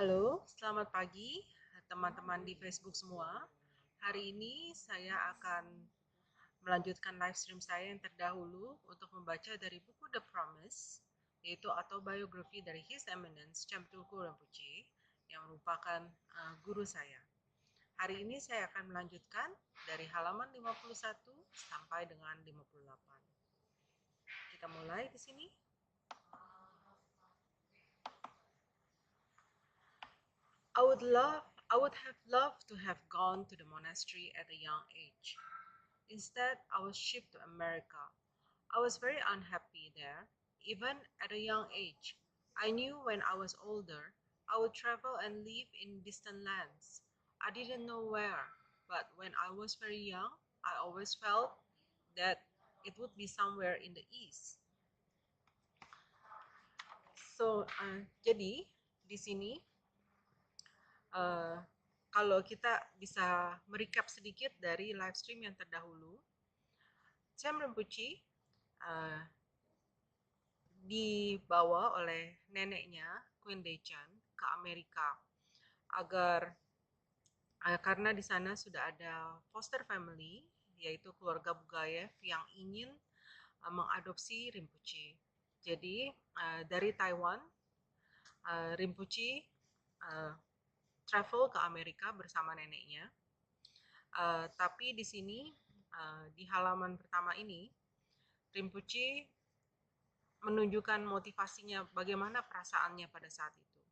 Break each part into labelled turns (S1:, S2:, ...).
S1: Halo, selamat pagi teman-teman di Facebook semua. Hari ini saya akan melanjutkan live stream saya yang terdahulu untuk membaca dari buku The Promise, yaitu autobiografi dari His Eminence Cham Tulku Rinpoche yang merupakan guru saya. Hari ini saya akan melanjutkan dari halaman 51 sampai dengan 58. Kita mulai di sini. I would have loved to have gone to the monastery at a young age. Instead, I was shipped to America. I was very unhappy there, even at a young age. I knew when I was older, I would travel and live in distant lands. I didn't know where, but when I was very young, I always felt that it would be somewhere in the east. Jadi di sini kalau kita bisa merecap sedikit dari live stream yang terdahulu, Cham Rinpoche dibawa oleh neneknya Queen Dechan ke Amerika agar karena di sana sudah ada foster family, yaitu keluarga Bugayev yang ingin mengadopsi Rinpoche. Jadi dari Taiwan, Rinpoche travel ke Amerika bersama neneknya. Tapi di sini di halaman pertama ini, Rinpoche menunjukkan motivasinya, bagaimana perasaannya pada saat itu.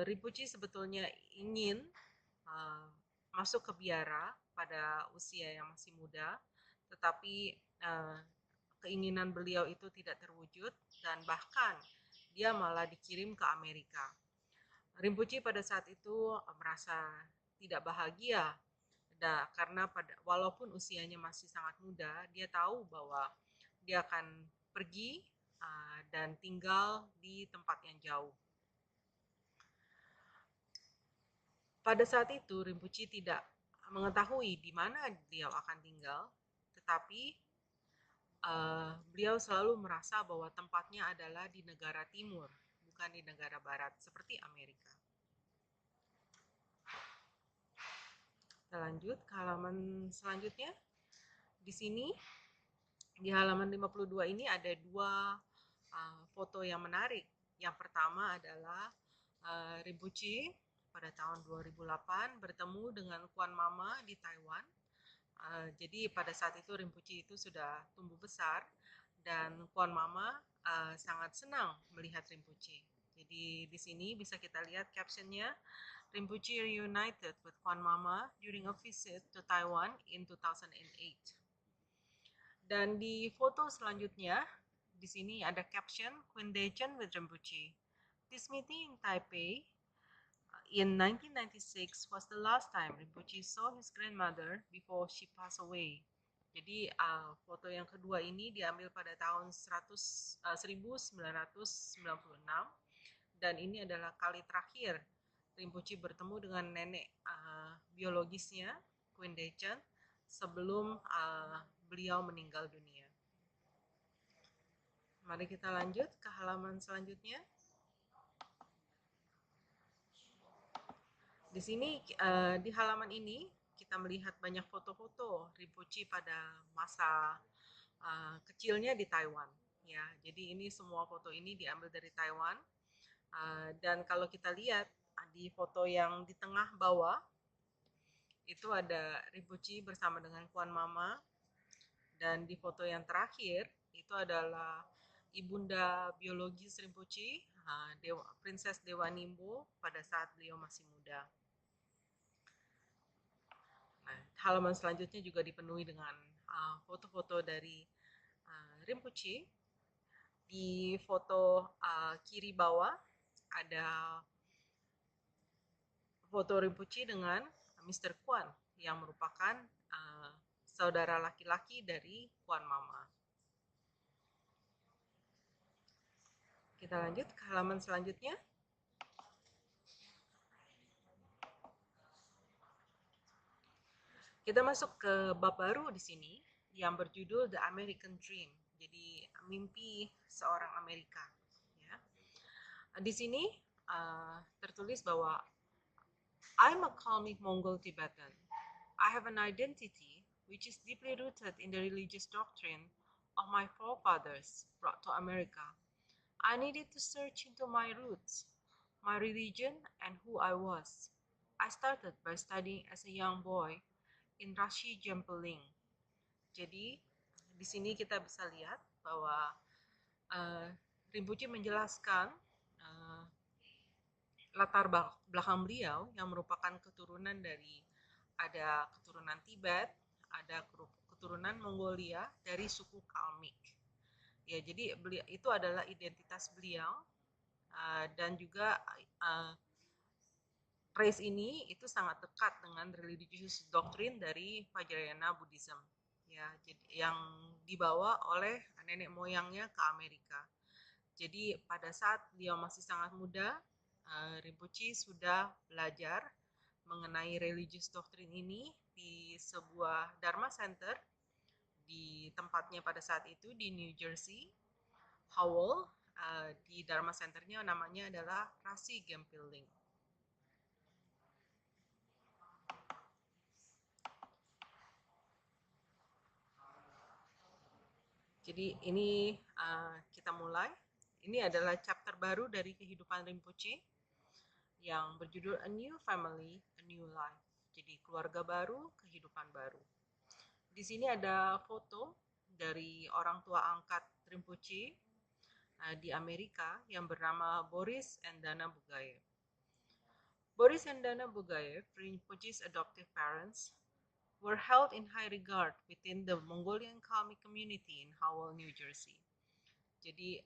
S1: Rinpoche sebetulnya ingin masuk ke biara pada usia yang masih muda, tetapi keinginan beliau itu tidak terwujud dan bahkan dia malah dikirim ke Amerika. Rinpoche pada saat itu merasa tidak bahagia karena walaupun usianya masih sangat muda, dia tahu bahwa dia akan pergi dan tinggal di tempat yang jauh. Pada saat itu Rinpoche tidak mengetahui di mana beliau akan tinggal, tetapi beliau selalu merasa bahwa tempatnya adalah di negara timur, bukan di negara barat seperti Amerika. Kita lanjut ke halaman selanjutnya. Di sini di halaman 52 ini ada dua foto yang menarik. Yang pertama adalah Rinpoche pada tahun 2008 bertemu dengan Kuan Mama di Taiwan. Jadi pada saat itu Rinpoche itu sudah tumbuh besar dan Kuan Mama sangat senang melihat Rinpoche. Jadi di sini bisa kita lihat captionnya, Rinpoche reunited with Kuan Mama during a visit to Taiwan in 2008. Dan di foto selanjutnya, di sini ada caption Queen Dechan with Rinpoche. This meeting in Taipei in 1996 was the last time Rinpoche saw his grandmother before she passed away. Jadi foto yang kedua ini diambil pada tahun 1996 dan ini adalah kali terakhir Rinpoche bertemu dengan nenek biologisnya Queen Dechan sebelum beliau meninggal dunia. Mari kita lanjut ke halaman selanjutnya. Di sini di halaman ini kita melihat banyak foto-foto Rinpoche pada masa kecilnya di Taiwan. Ya, jadi ini semua foto ini diambil dari Taiwan. Dan kalau kita lihat di foto yang di tengah bawah itu ada Rinpoche bersama dengan Kuan Mama. Dan di foto yang terakhir itu adalah ibunda biologis Rinpoche, Princess Dewa Nimbo pada saat beliau masih muda. Nah, halaman selanjutnya juga dipenuhi dengan foto-foto dari Rinpoche. Di foto kiri bawah ada foto Rinpoche dengan Mr. Kuan yang merupakan saudara laki-laki dari Kuan Mama. Kita lanjut ke halaman selanjutnya. Kita masuk ke bab baru di sini yang berjudul The American Dream. Jadi mimpi seorang Amerika. Ya. Di sini tertulis bahwa I'm a Kalmyk Mongol Tibetan. I have an identity which is deeply rooted in the religious doctrine of my forefathers brought to America. I needed to search into my roots, my religion, and who I was. I started by studying as a young boy in Rashi Jempeling. Jadi di sini kita bisa lihat bahwa Rinpoche menjelaskan latar belakang beliau yang merupakan keturunan dari ada keturunan Tibet, ada keturunan Mongolia dari suku Kalmyk. Ya, jadi beliau itu adalah identitas beliau dan juga race ini itu sangat dekat dengan religious doktrin dari Vajrayana Buddhism. Ya, jadi yang dibawa oleh nenek moyangnya ke Amerika. Jadi pada saat beliau masih sangat muda, Rinpoche sudah belajar mengenai religious doktrin ini di sebuah Dharma Center di tempatnya pada saat itu di New Jersey, Howell. Di Dharma Centernya namanya adalah Rashi Gempiling. Jadi ini kita mulai. Ini adalah chapter baru dari kehidupan Rinpoche yang berjudul A New Family, A New Life. Jadi keluarga baru, kehidupan baru. Di sini ada foto dari orang tua angkat Rinpoche di Amerika yang bernama Boris and Dana Bugayev. Boris and Dana Bugayev, Rinpoche's adoptive parents, were held in high regard within the Mongolian Kalmyk community in Howell, New Jersey. Jadi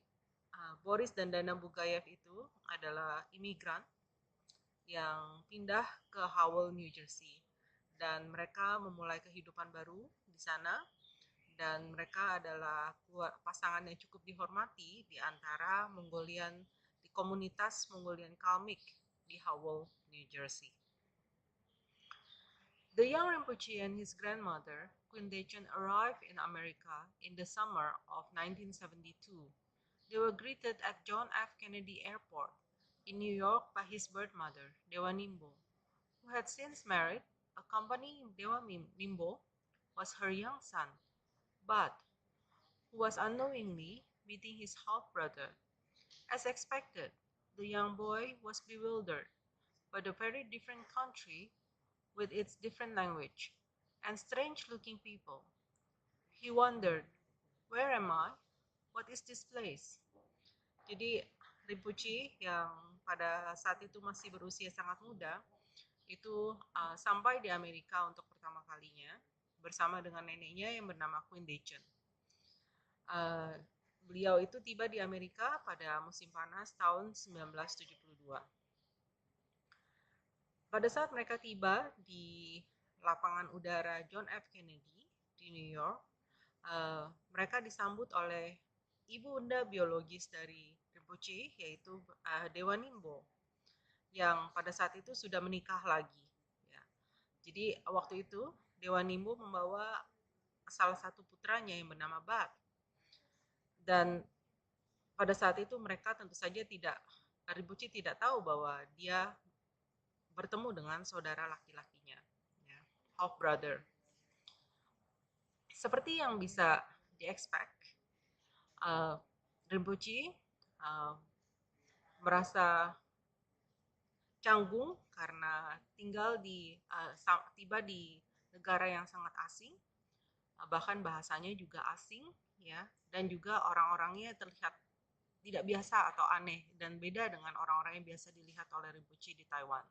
S1: Boris dan Dana Bugayev itu adalah imigran yang pindah ke Howell, New Jersey, dan mereka memulai kehidupan baru di sana, dan mereka adalah pasangan yang cukup dihormati di antara di komunitas Mongolian Kalmyk di Howell, New Jersey. The young Rinpoche and his grandmother, Queen Dechen, arrived in America in the summer of 1972. They were greeted at John F. Kennedy Airport in New York by his birth mother, Dewa Nimbo, who had since married. Accompanying Dewa Nimbo was her young son, Bud, who was unknowingly meeting his half-brother. As expected, the young boy was bewildered by the very different country with its different language and strange-looking people. He wondered, where am I? What is this place? Jadi Rinpoche yang pada saat itu masih berusia sangat muda, itu sampai di Amerika untuk pertama kalinya bersama dengan neneknya yang bernama Queen Dechen. Beliau itu tiba di Amerika pada musim panas tahun 1972. Pada saat mereka tiba di lapangan udara John F. Kennedy di New York, mereka disambut oleh ibunda biologis dari Rinpoche, yaitu Dewa Nimbo, yang pada saat itu sudah menikah lagi. Ya. Jadi waktu itu Dewa Nimbo membawa salah satu putranya yang bernama Bud. Dan pada saat itu mereka tentu saja Rinpoche tidak tahu bahwa dia bertemu dengan saudara laki-lakinya, ya, half brother. Seperti yang bisa di-expect, Rinpoche merasa canggung karena tiba di negara yang sangat asing, bahkan bahasanya juga asing, ya, dan juga orang-orangnya terlihat tidak biasa atau aneh dan beda dengan orang-orang yang biasa dilihat oleh Rinpoche di Taiwan.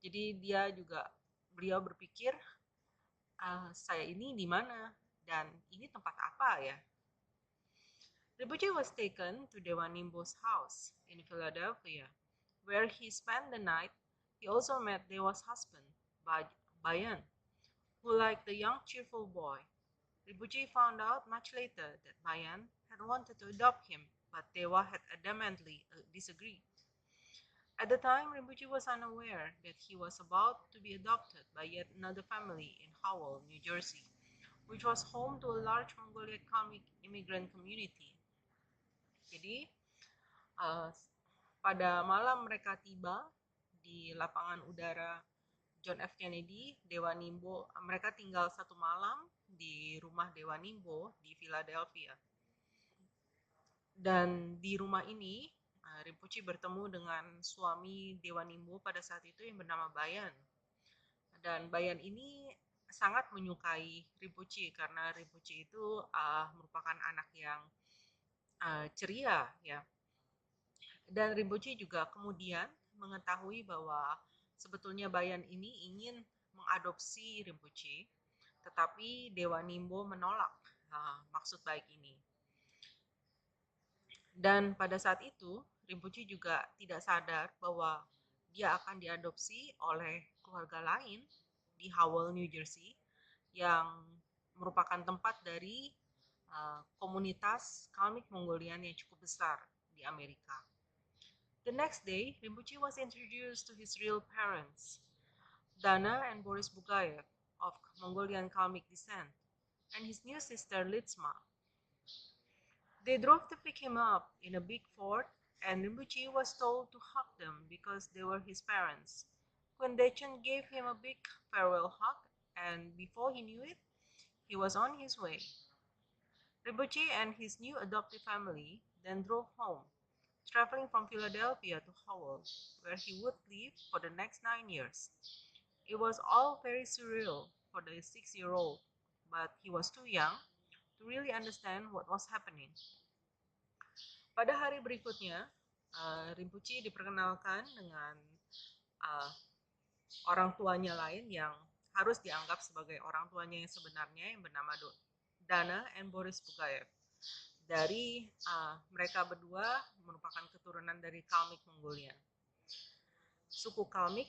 S1: Jadi beliau berpikir, saya ini di mana dan ini tempat apa ya? Rinpoche was taken to Dewa Nimbo's house in Philadelphia, where he spent the night. He also met Dewa's husband, Bayan, who liked the young cheerful boy. Rinpoche found out much later that Bayan had wanted to adopt him, but Dewa had adamantly disagreed. At the time, Rinpoche was unaware that he was about to be adopted by yet another family in Howell, New Jersey, which was home to a large Mongolian Kalmyk immigrant community. Jadi, Pada malam mereka tiba di lapangan udara John F. Kennedy, Dewa Nimbo. Mereka tinggal 1 malam di rumah Dewa Nimbo di Philadelphia. Dan di rumah ini, Rinpoche bertemu dengan suami Dewa Nimbo pada saat itu yang bernama Bayan. Dan Bayan ini sangat menyukai Rinpoche karena Rinpoche itu merupakan anak yang ceria, ya. Dan Rinpoche juga kemudian mengetahui bahwa sebetulnya Bayan ini ingin mengadopsi Rinpoche, tetapi Dewa Nimbo menolak maksud baik ini. Dan pada saat itu, Rinpoche juga tidak sadar bahwa dia akan diadopsi oleh keluarga lain di Howell, New Jersey, yang merupakan tempat dari komunitas Kalmyk Mongolian yang cukup besar di Amerika. The next day, Rinpoche was introduced to his real parents, Dana and Boris Bugayev of Mongolian Kalmyk descent, and his new sister Litzma. They drove to pick him up in a big Ford, and Rinpoche was told to hug them because they were his parents. Kundechan gave him a big farewell hug, and before he knew it, he was on his way. Rinpoche and his new adoptive family then drove home, traveling from Philadelphia to Howell, where he would live for the next 9 years. It was all very surreal for the 6-year-old, but he was too young to really understand what was happening. Pada hari berikutnya, Rinpoche diperkenalkan dengan orang tuanya lain yang harus dianggap sebagai orang tuanya yang sebenarnya, yang bernama Dana and Boris Bugayev. Dari mereka berdua merupakan keturunan dari Kalmyk Mongolian, suku Kalmyk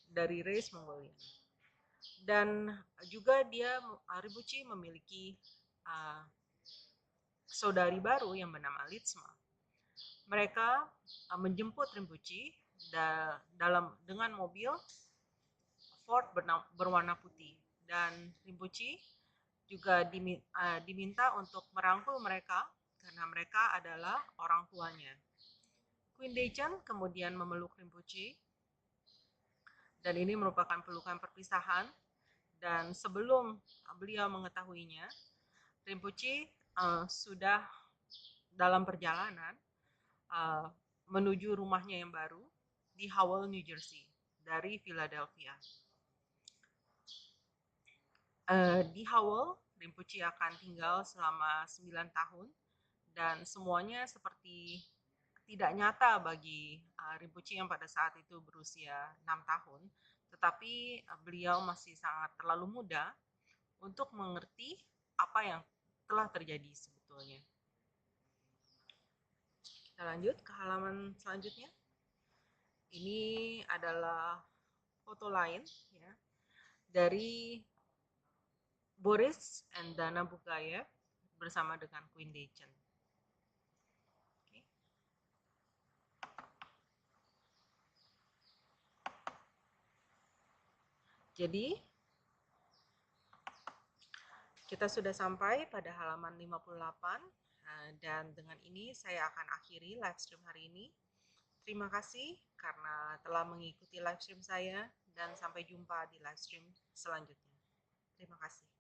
S1: dari race Mongolian. Dan juga Rinpoche memiliki saudari baru yang bernama Litzma. Mereka menjemput Rinpoche dengan mobil Ford berwarna putih, dan Rinpoche juga diminta untuk merangkul mereka karena mereka adalah orang tuanya. Kundechan kemudian memeluk Rinpoche, dan ini merupakan pelukan perpisahan. Dan sebelum beliau mengetahuinya, Rinpoche sudah dalam perjalanan menuju rumahnya yang baru di Howell, New Jersey, dari Philadelphia. Di Howell, Rinpoche akan tinggal selama 9 tahun, dan semuanya seperti tidak nyata bagi Rinpoche yang pada saat itu berusia 6 tahun, tetapi beliau masih sangat terlalu muda untuk mengerti apa yang telah terjadi sebetulnya. Kita lanjut ke halaman selanjutnya. Ini adalah foto lain, ya, dari Boris and Dana Bugayev bersama dengan Kundechan. Okay. Jadi kita sudah sampai pada halaman 58, dan dengan ini saya akan akhiri live stream hari ini. Terima kasih karena telah mengikuti live stream saya, dan sampai jumpa di live stream selanjutnya. Terima kasih.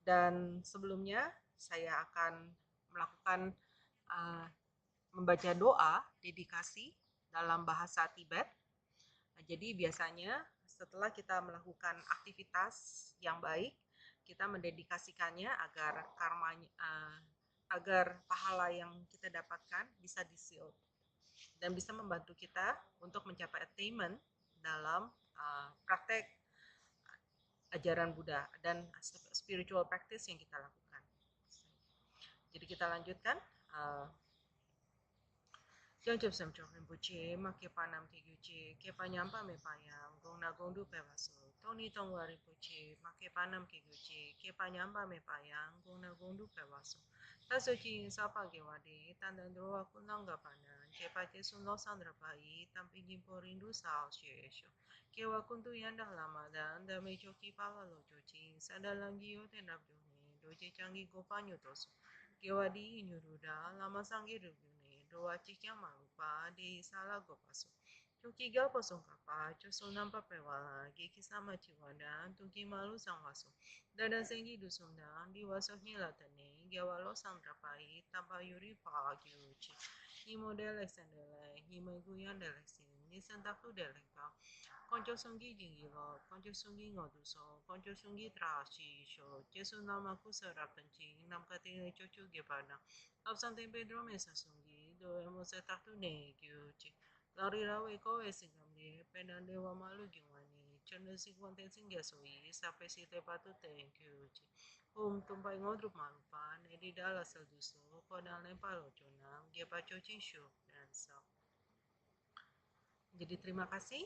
S1: Dan sebelumnya saya akan melakukan membaca doa dedikasi dalam bahasa Tibet. Jadi biasanya setelah kita melakukan aktivitas yang baik, kita mendedikasikannya agar karmanya, agar pahala yang kita dapatkan bisa di-seal dan bisa membantu kita untuk mencapai attainment dalam praktek ajaran Buddha dan spiritual practice yang kita lakukan. Jadi kita lanjutkan. Jangcep semcok Rinpoche, makepa nam kegyuche, kepa nyampa mepayam, gong na gong du pewaso, toni tongwa Rinpoche, makepa nam kegyuche, kepa nyampa mepayam, gong na gong du pewaso. Taso chi sapa gewade, tandan drowa kunanga panan, kepa kesun losan rapai, tampi jimpo rindu sao shesho. Kewa kuntu yanda lamadan, da mejo ki pala lojochi, sadalang giyo tenabjone, doje changi gopanyo toso. Kewa di inyuruda, lama sangi rubyune, doa cikya malupa di salah go paso. Tuki ga posong kapa, cusong nampa pewala, geki sama ciwada, tuki malu sang waso. Dada sengi dusundang, di waso hilatane, gewalo sang trapai, tanpa yuri pagiuci. Himo delek sendele, himo guyan delek sin, nisan taku delek ka. Konco sunggi jingilo, konco sunggi ngoduso, konco sunggi trashi sho, jesu namaku serap kencing, nam katine cucu gepada. Lapsan tempe Pedro mesa sunggi, do emo se taktu ne gyuci. Lari rawe kowe singamde, pedan dewa malu gimani, cende si konten singga soi, sampai si tepatu thank you. Tumpai ngodrup malupan, edi dala selduso, kodang lempalo conam, gepa cuci syuk, dan so. Jadi terima kasih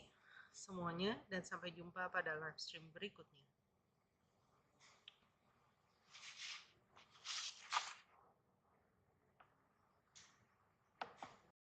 S1: semuanya dan sampai jumpa pada live stream berikutnya.